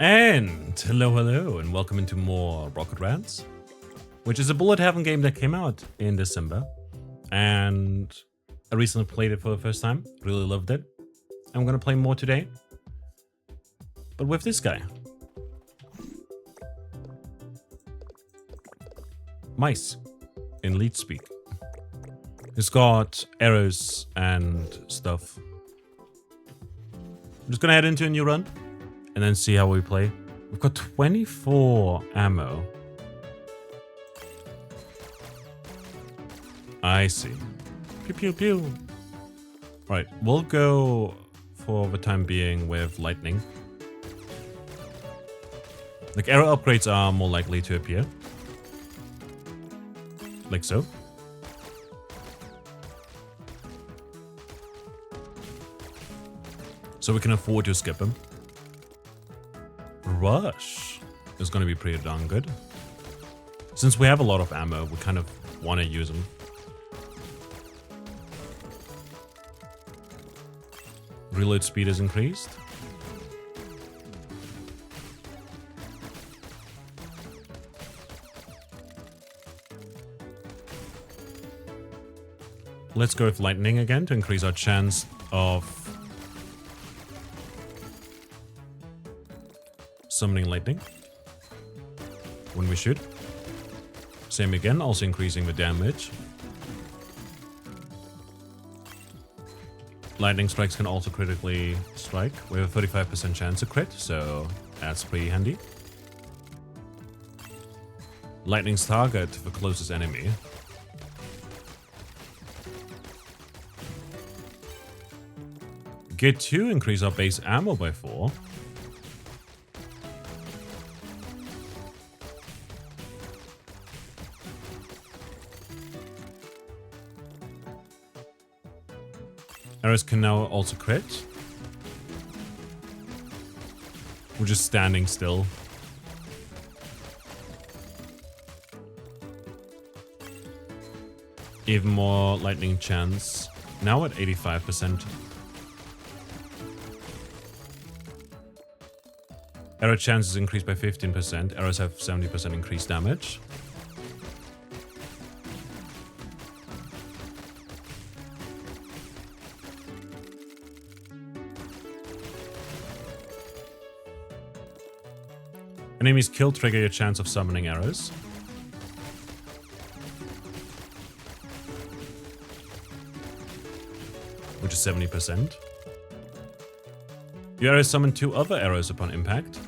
And hello, and welcome into more Rocket Rants, which is a bullet heaven game that came out in December, and I recently played it for the first time. Really loved it. I'm gonna play more today, but with this guy, Mice, in lead speak. He's got arrows and stuff. I'm just gonna head into a new run and then see how we play. We've got 24 ammo. I see. Pew pew pew. Right, we'll go for the time being with lightning. Like, arrow upgrades are more likely to appear. Like so. So we can afford to skip him. Rush is going to be pretty darn good. Since we have a lot of ammo, we kind of want to use them. Reload speed is increased. Let's go with lightning again to increase our chance of summoning lightning when we shoot. Same again, also increasing the damage. Lightning strikes can also critically strike. We have a 35% chance to crit, so that's pretty handy. Lightning's target the closest enemy. Get 2, increase our base ammo by 4. Arrows can now also crit. We're just standing still. Even more lightning chance. Now at 85%. Arrow chance is increased by 15%. Arrows have 70% increased damage. Enemies killed trigger your chance of summoning arrows. Which is 70%. Your arrows summon 2 other arrows upon impact.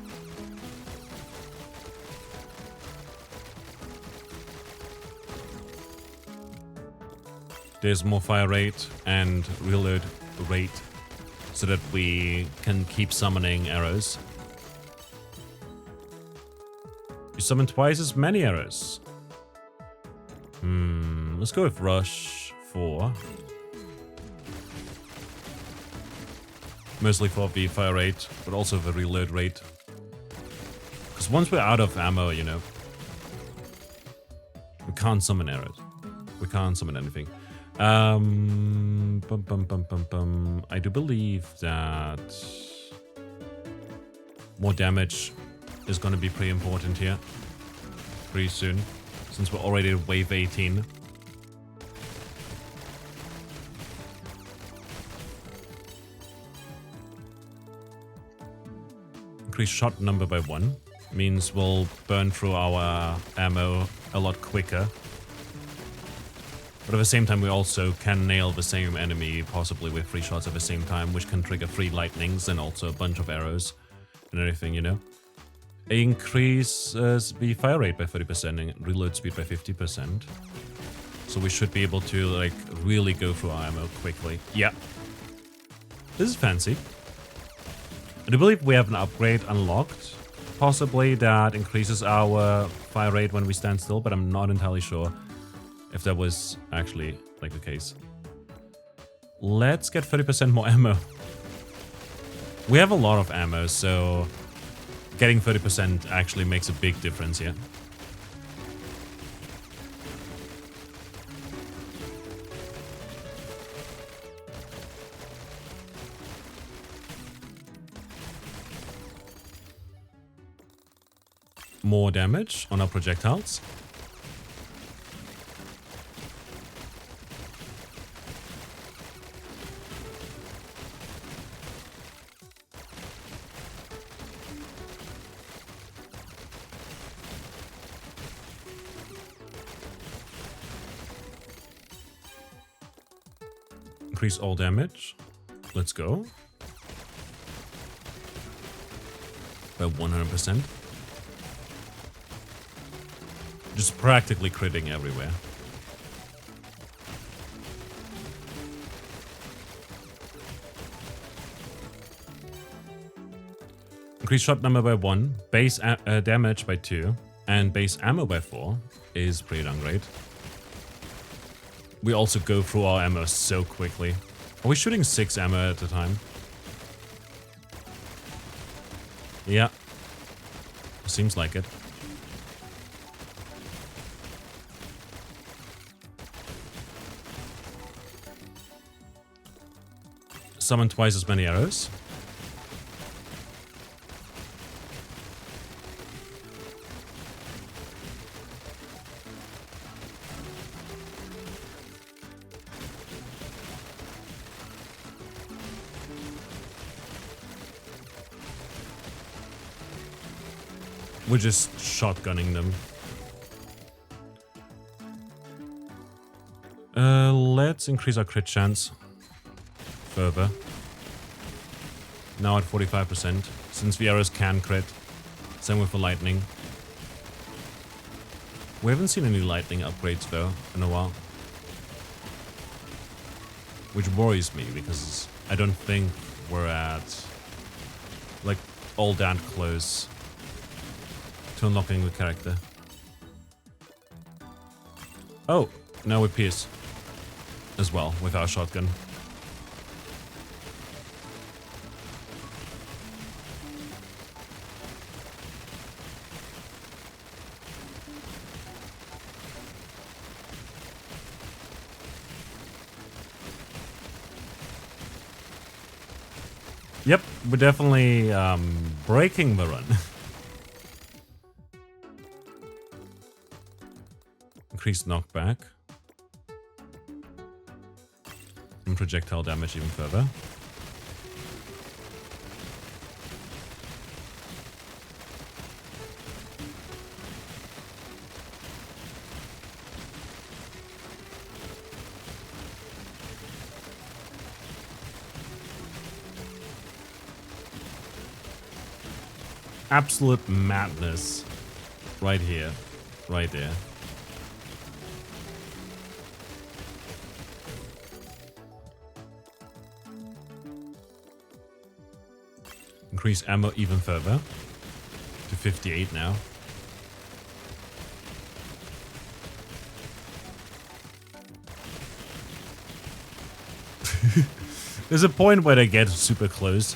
There's more fire rate and reload rate so that we can keep summoning arrows. You summon twice as many arrows. Let's go with Rush 4. Mostly for the fire rate, but also the reload rate. Because once we're out of ammo, you know, we can't summon arrows. We can't summon anything. I do believe that more damage is going to be pretty important here pretty soon, since we're already at wave 18. Increase shot number by 1 means we'll burn through our ammo a lot quicker. But at the same time, we also can nail the same enemy, possibly with 3 shots at the same time, which can trigger 3 lightnings and also a bunch of arrows and everything, you know. It increases the fire rate by 30% and reload speed by 50%. So we should be able to, like, really go through our ammo quickly. Yeah. This is fancy. I do believe we have an upgrade unlocked, possibly, that increases our fire rate when we stand still, but I'm not entirely sure if that was actually, like, the case. Let's get 30% more ammo. We have a lot of ammo, so getting 30% actually makes a big difference here. more damage on our projectiles. Increase all damage. Let's go. By 100%. Just practically critting everywhere. Increase shot number by 1, base damage by 2, and base ammo by 4 is pretty darn great. We also go through our ammo so quickly. Are we shooting 6 ammo at a time? Yeah. Seems like it. Summon twice as many arrows. We're just shotgunning them. Let's increase our crit chance further. Now at 45%, since the arrows can crit. Same with the lightning. We haven't seen any lightning upgrades though in a while. Which worries me because I don't think we're at like all that close to unlocking the character. Oh, now we pierce as well with our shotgun. Yep, we're definitely breaking the run. Increased knockback. And projectile damage even further. Absolute madness. Right here. Right there. Increase ammo even further. To 58 now. There's a point where they get super close.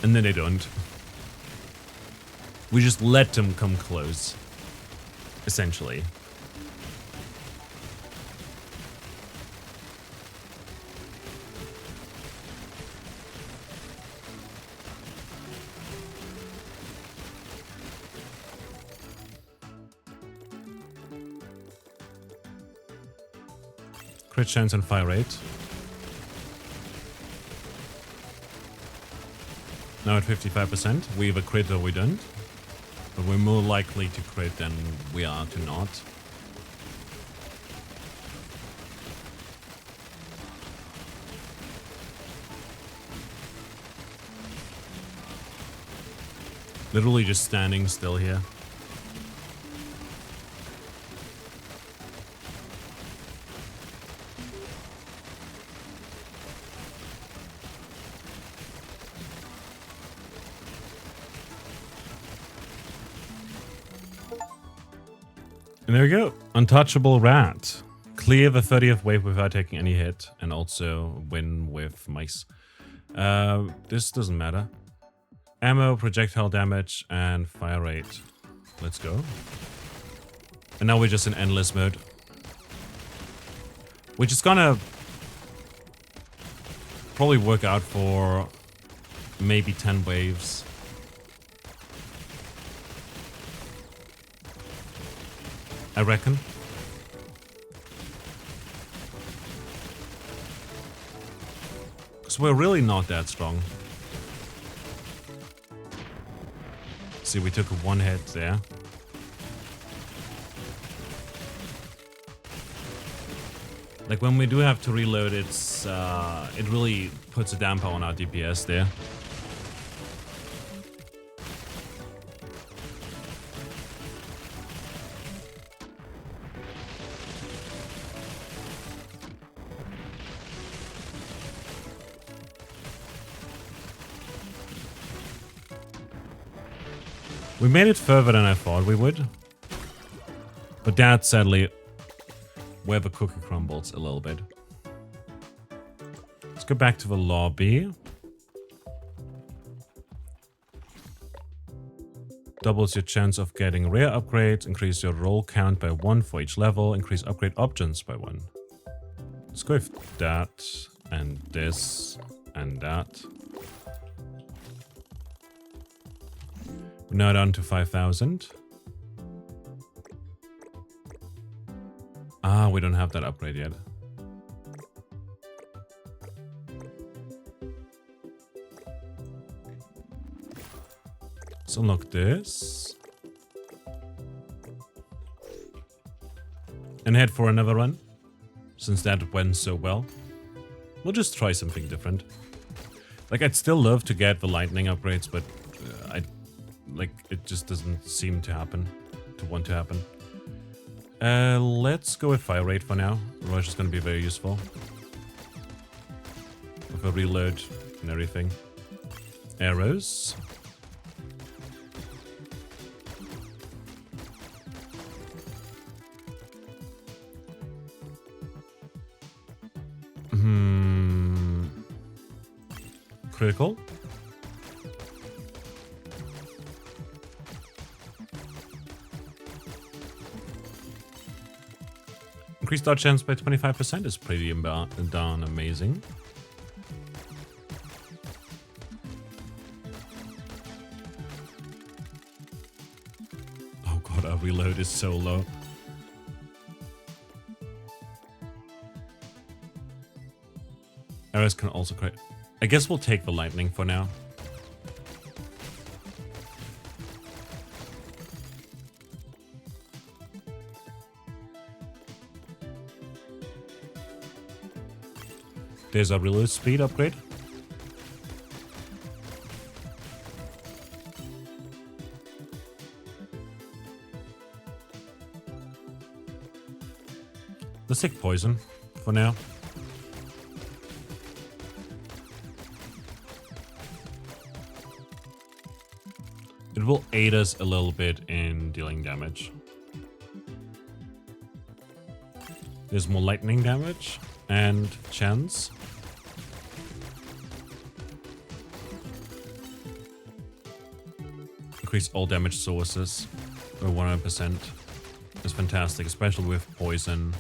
And then they don't. We just let them come close. Essentially. Crit chance and fire rate. Now at 55%. We either crit or we don't. But we're more likely to crit than we are to not. Literally just standing still here. And there we go. Untouchable rat. Clear the 30th wave without taking any hit. And also win with mice. This doesn't matter. Ammo, projectile damage, and fire rate. Let's go. And now we're just in endless mode. Which is gonna probably work out for maybe 10 waves. I reckon. Because we're really not that strong. See, we took one hit there. Like when we do have to reload, it's it really puts a damper on our DPS there. We made it further than I thought we would. But that, sadly, where the cookie crumbles a little bit. Let's go back to the lobby. Doubles your chance of getting rare upgrades. Increase your roll count by 1 for each level. Increase upgrade options by 1. Let's go with that, and this, and that. We're now down to 5,000. Ah, we don't have that upgrade yet. Let's unlock this. And head for another run. Since that went so well. We'll just try something different. Like, I'd still love to get the lightning upgrades, but it just doesn't seem to want to happen. Let's go with fire rate for now. Rush is going to be very useful. With a reload and everything. Arrows. Critical. Increased dodge chance by 25% is pretty darn amazing. Oh god, our reload is so low. Arrows can also create... I guess we'll take the lightning for now. There's a reload speed upgrade. Let's take poison for now. It will aid us a little bit in dealing damage. There's more lightning damage and chance. Increase all damage sources by 100%. It's fantastic, especially with poison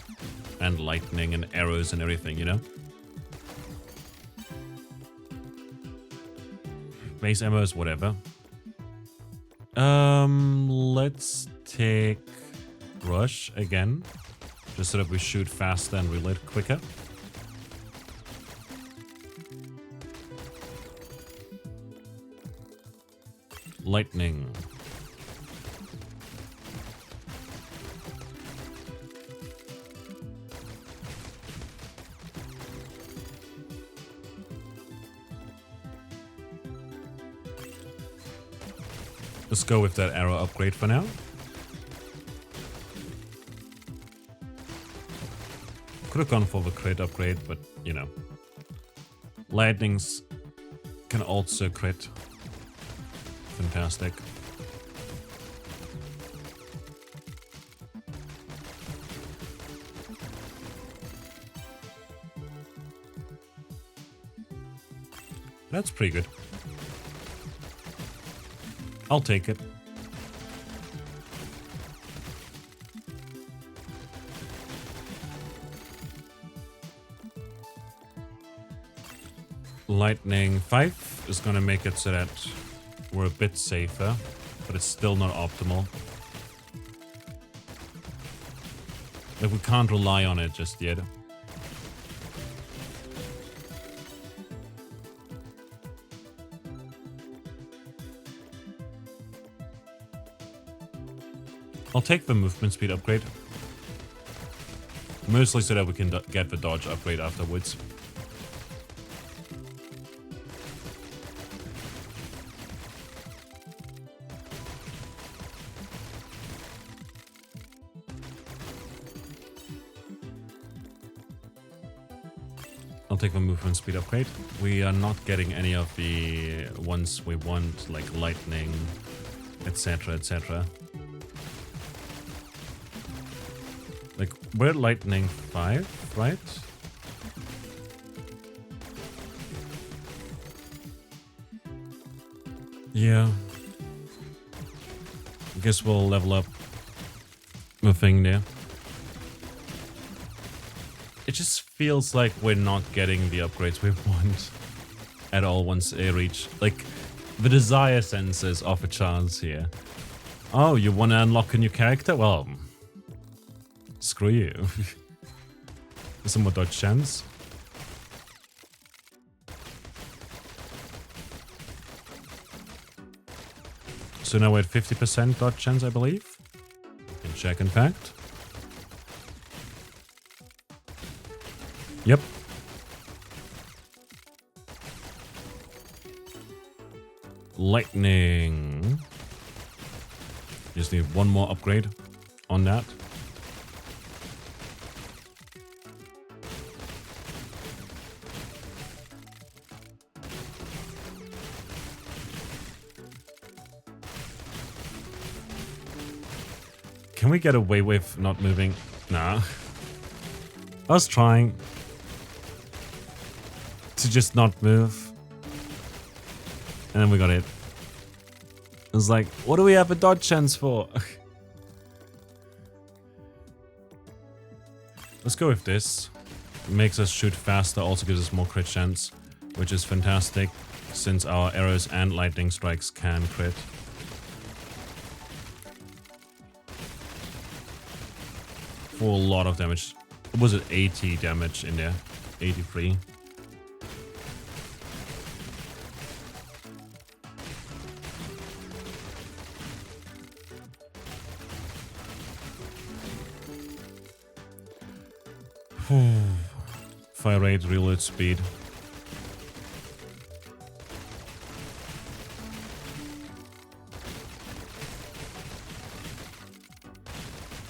and lightning and arrows and everything, you know? Base ammo is whatever. Let's take Rush again, just so that we shoot faster and reload quicker. Lightning. Let's go with that arrow upgrade for now. Could have gone for the crit upgrade, but you know. Lightnings can also crit. Fantastic. That's pretty good. I'll take it. Lightning 5 is gonna make it so that we're a bit safer, but it's still not optimal. Like, we can't rely on it just yet. I'll take the movement speed upgrade. Mostly so that we can get the dodge upgrade afterwards. I'll take the movement speed upgrade. We are not getting any of the ones we want, like lightning, etc, etc. Like, we're at lightning 5, right? Yeah. I guess we'll level up the thing there. It just feels like we're not getting the upgrades we want at all once they reach, like, the desire senses of a chance here. Oh, you want to unlock a new character? Well, screw you. Some more dodge chance. So now we're at 50% dodge chance, I believe. Can check, in fact. Yep. Lightning. Just need one more upgrade on that. Can we get away with not moving? Nah. I was trying to just not move. And then we got it. It was like, what do we have a dodge chance for? Let's go with this. It makes us shoot faster, also gives us more crit chance, which is fantastic since our arrows and lightning strikes can crit. For a lot of damage. Was it 80 damage in there? 83. Fire rate, reload speed.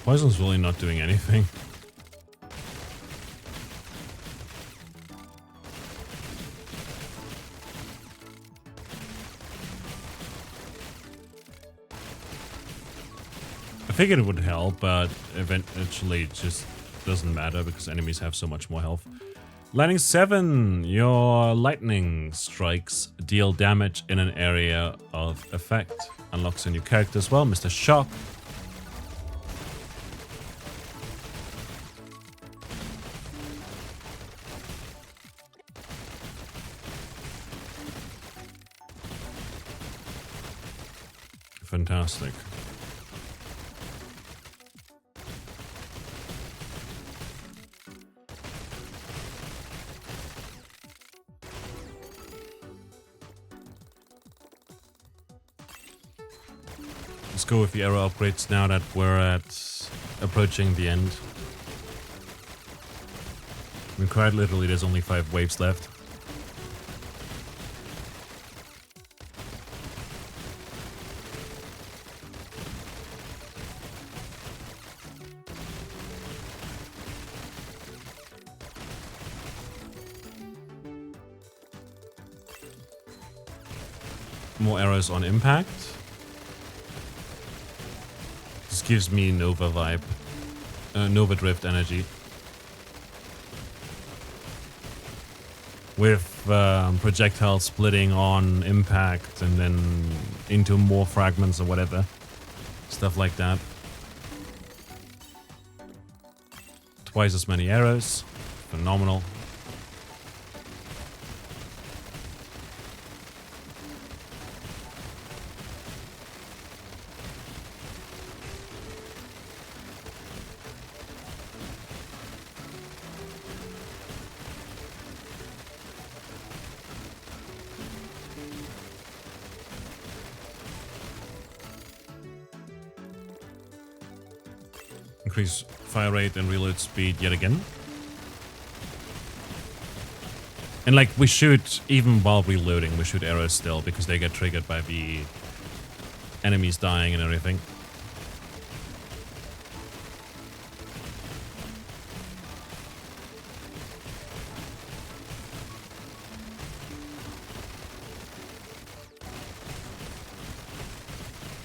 Poison's really not doing anything. I figured it would help, but eventually it just doesn't matter because enemies have so much more health. Lightning 7. Your lightning strikes deal damage in an area of effect. Unlocks a new character as well, Mr. Shock. Fantastic. Let's go with the arrow upgrades now that we're approaching the end. I mean, quite literally, there's only 5 waves left. More arrows on impact. This gives me Nova vibe. Nova Drift energy. With projectile splitting on impact and then into more fragments or whatever. Stuff like that. Twice as many arrows. Phenomenal. Increase fire rate and reload speed yet again. And like, we shoot, even while reloading, we shoot arrows still, because they get triggered by the enemies dying and everything.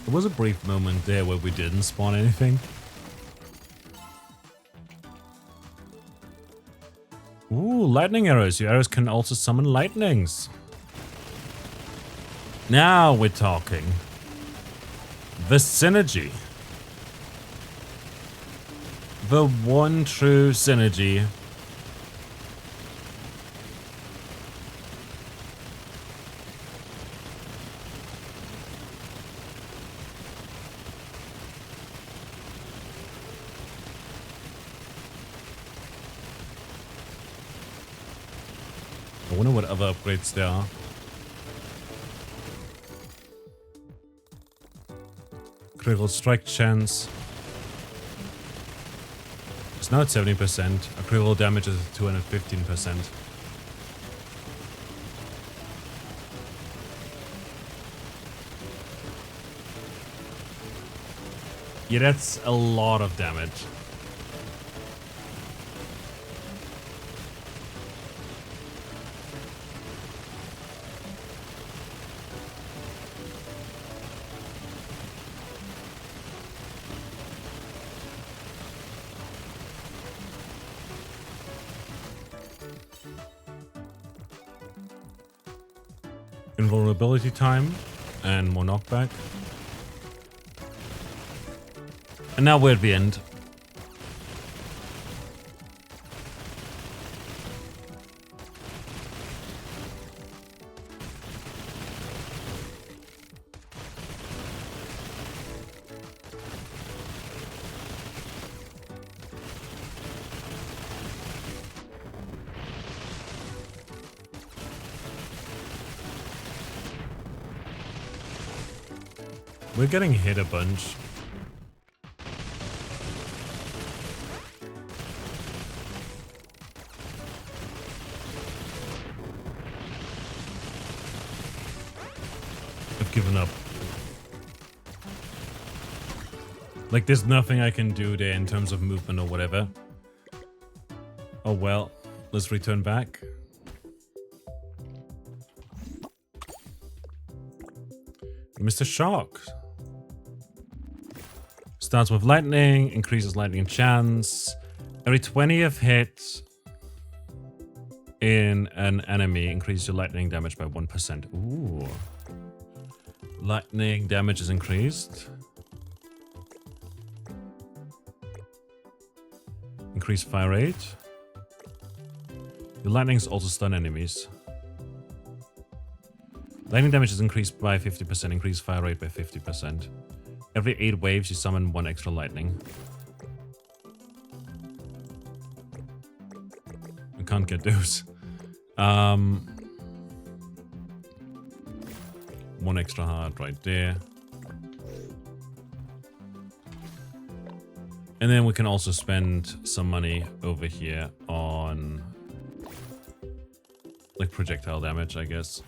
There was a brief moment there where we didn't spawn anything. Ooh, lightning arrows. Your arrows can also summon lightnings. Now we're talking. The synergy. The one true synergy. I wonder what other upgrades there are. Critical strike chance. It's now at 70%. A critical damage is at 215%. Yeah, that's a lot of damage. Invulnerability time and more knockback. And now we're at the end. We're getting hit a bunch. I've given up. Like, there's nothing I can do there in terms of movement or whatever. Oh well, let's return back. Mr. Shark. Starts with lightning, increases lightning chance. Every 20th hit in an enemy increases your lightning damage by 1%. Ooh. Lightning damage is increased. Increase fire rate. Your lightnings also stun enemies. Lightning damage is increased by 50%, increase fire rate by 50%. Every 8 waves, you summon 1 extra lightning. I can't get those. 1 extra heart right there. And then we can also spend some money over here on like projectile damage, I guess.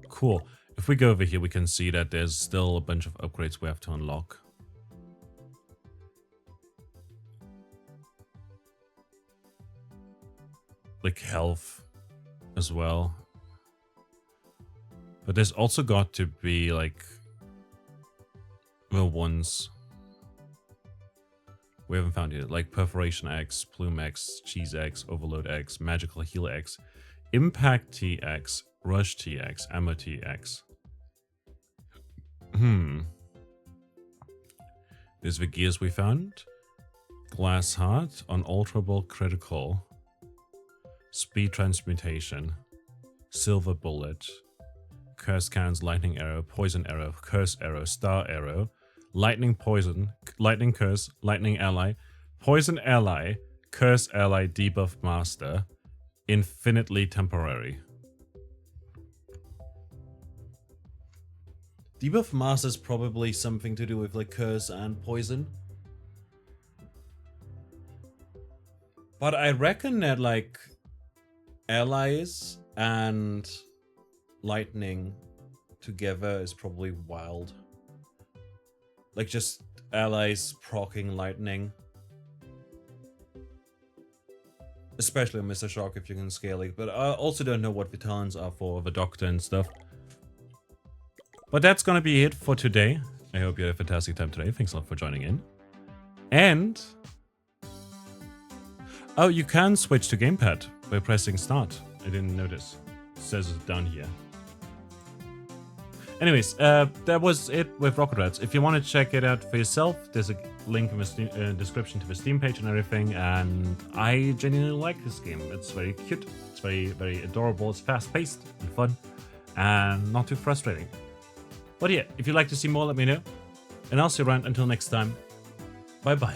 Cool. If we go over here, we can see that there's still a bunch of upgrades we have to unlock. Like health as well. But there's also got to be like the ones we haven't found yet. Like Perforation X, Plume X, Cheese X, Overload X, Magical Heal X, Impact TX, Rush TX, Ammo TX. There's the gears we found. Glass Heart, Unalterable Critical, Speed Transmutation, Silver Bullet, Curse Cannons, Lightning Arrow, Poison Arrow, Curse Arrow, Star Arrow, Lightning Poison, Lightning Curse, Lightning Ally, Poison Ally, Curse Ally, Debuff Master, Infinitely Temporary. Debuff Mass is probably something to do with like curse and poison. But I reckon that like allies and lightning together is probably wild. Like just allies proccing lightning. Especially on Mr. Shock if you can scale it. But I also don't know what the talents are for the Doctor and stuff. But that's gonna be it for today. I hope you had a fantastic time today. Thanks a lot for joining in. And... oh, you can switch to gamepad by pressing start. I didn't notice. It says it down here. Anyways, that was it with Rocket Rats. If you want to check it out for yourself, there's a link in the Steam, description to the Steam page and everything. And I genuinely like this game. It's very cute. It's very, very adorable. It's fast-paced and fun. And not too frustrating. But yeah, if you'd like to see more, let me know. And I'll see you around until next time. Bye-bye.